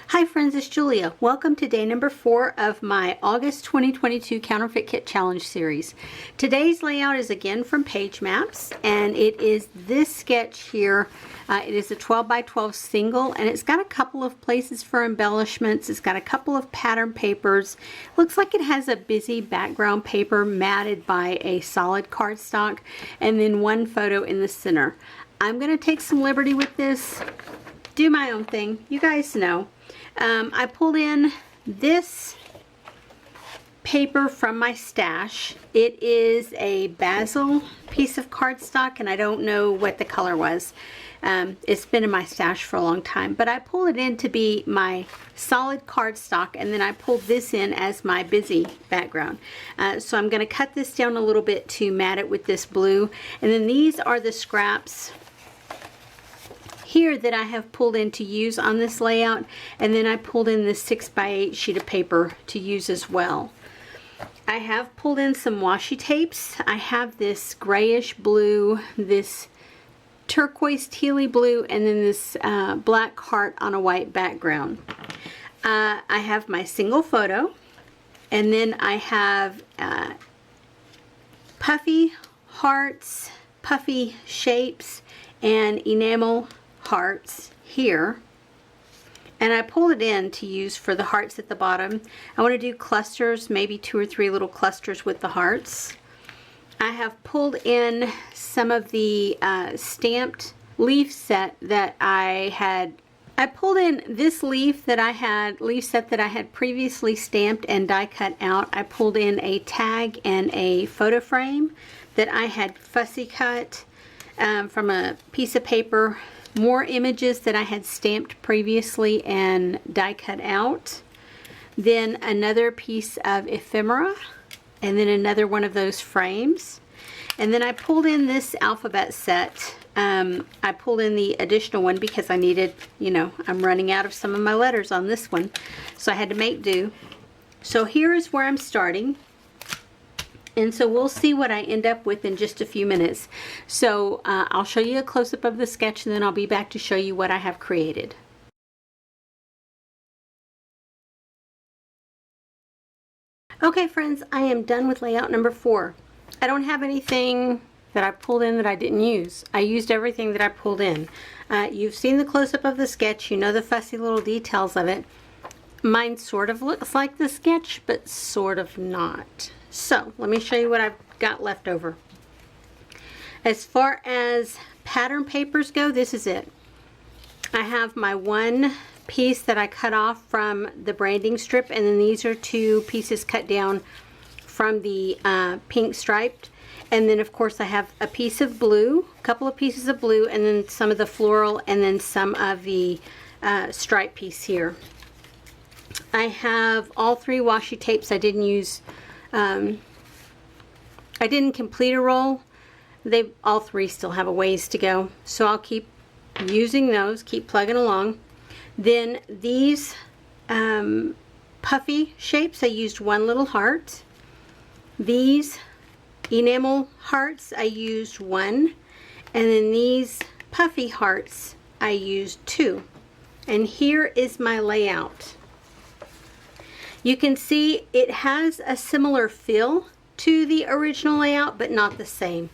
Hi friends, it's Julia. Welcome to day number 4 of my August 2022 Counterfeit Kit Challenge series. Today's layout is again from Page Maps, and it is this sketch here. It is a 12 by 12 single, and it's got a couple of places for embellishments. It's got a couple of pattern papers. Looks like it has a busy background paper matted by a solid cardstock, and then one photo in the center. I'm going to take some liberty with this, do my own thing. You guys know. I pulled in this paper from my stash. It is a basil piece of cardstock, and I don't know what the color was. It's been in my stash for a long time, but I pulled it in to be my solid cardstock, and then I pulled this in as my busy background. So I'm going to cut this down a little bit to mat it with this blue, and then these are the scraps here that I have pulled in to use on this layout, and then I pulled in this 6 by 8 sheet of paper to use as well. I have pulled in some washi tapes. I have this grayish blue, this turquoise tealy blue, and then this black heart on a white background. I have my single photo, and then I have puffy hearts, puffy shapes, and enamel hearts here, and I pulled it in to use for the hearts at the bottom. I want to do clusters, maybe 2 or 3 little clusters with the hearts. I have pulled in some of the stamped leaf set that I pulled in this leaf that leaf set that I had previously stamped and die cut out. I pulled in a tag and a photo frame that I had fussy cut from a piece of paper. More images that I had stamped previously and die cut out. Then another piece of ephemera, and then another one of those frames. And then I pulled in this alphabet set. I pulled in the additional one because I needed, I'm running out of some of my letters on this one, so I had to make do. So here is where I'm starting. And so we'll see what I end up with in just a few minutes. So I'll show you a close-up of the sketch, and then I'll be back to show you what I have created. Okay friends, I am done with layout number 4. I don't have anything that I pulled in that I didn't use. I used everything that I pulled in. You've seen the close-up of the sketch. You know the fussy little details of it. Mine sort of looks like the sketch, but sort of not. So let me show you what I've got left over. As far as pattern papers go, this is it. I have my one piece that I cut off from the branding strip, and then these are 2 pieces cut down from the pink striped. And then of course I have a piece of blue, a couple of pieces of blue, and then some of the floral, and then some of the stripe piece here. I have all 3 washi tapes. I didn't use I didn't complete a roll. All 3 still have a ways to go, so I'll keep using those, keep plugging along. Then these puffy shapes, I used 1 little heart. These enamel hearts, I used 1, and then these puffy hearts, I used 2. And here is my layout. You can see it has a similar feel to the original layout, but not the same.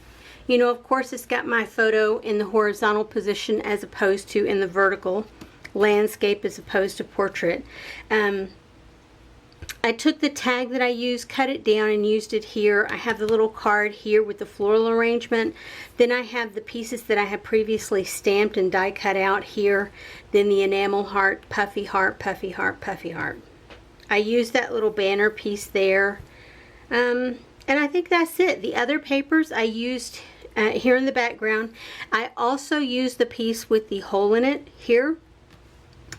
Of course, it's got my photo in the horizontal position as opposed to in the vertical, landscape as opposed to portrait. I took the tag that I used, cut it down, and used it here. I have the little card here with the floral arrangement. Then I have the pieces that I had previously stamped and die cut out here. Then the enamel heart, puffy heart, puffy heart, puffy heart. I used that little banner piece there, and I think that's it. The other papers I used here in the background. I also used the piece with the hole in it here.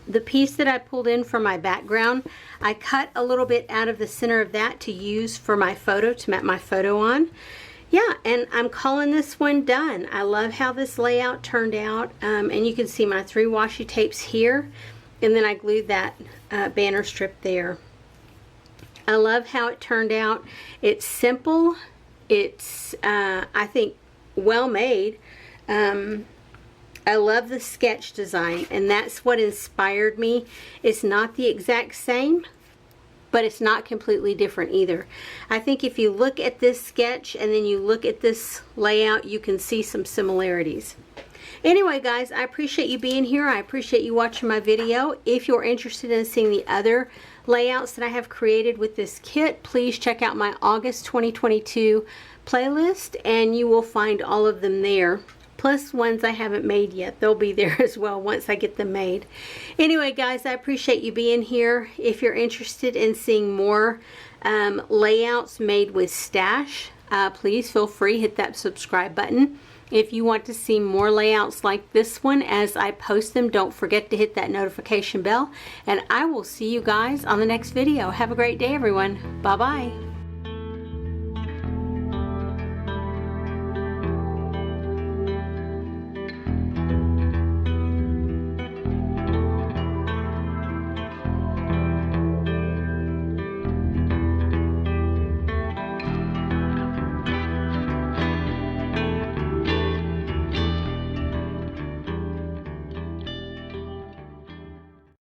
The piece that I pulled in for my background, I cut a little bit out of the center of that to use for my photo, to map my photo on. Yeah, and I'm calling this one done. I love how this layout turned out, and you can see my 3 washi tapes here. And then I glued that banner strip there. I love how it turned out. It's simple. It's, I think, well made. I love the sketch design, and that's what inspired me. It's not the exact same, but it's not completely different either. I think if you look at this sketch and then you look at this layout, you can see some similarities. Anyway, guys, I appreciate you being here. I appreciate you watching my video. If you're interested in seeing the other layouts that I have created with this kit, please check out my August 2022 playlist, and you will find all of them there. Plus ones I haven't made yet. They'll be there as well once I get them made. Anyway, guys, I appreciate you being here. If you're interested in seeing more layouts made with stash, please feel free, hit that subscribe button. If you want to see more layouts like this one as I post them, don't forget to hit that notification bell. And I will see you guys on the next video. Have a great day, everyone. Bye-bye.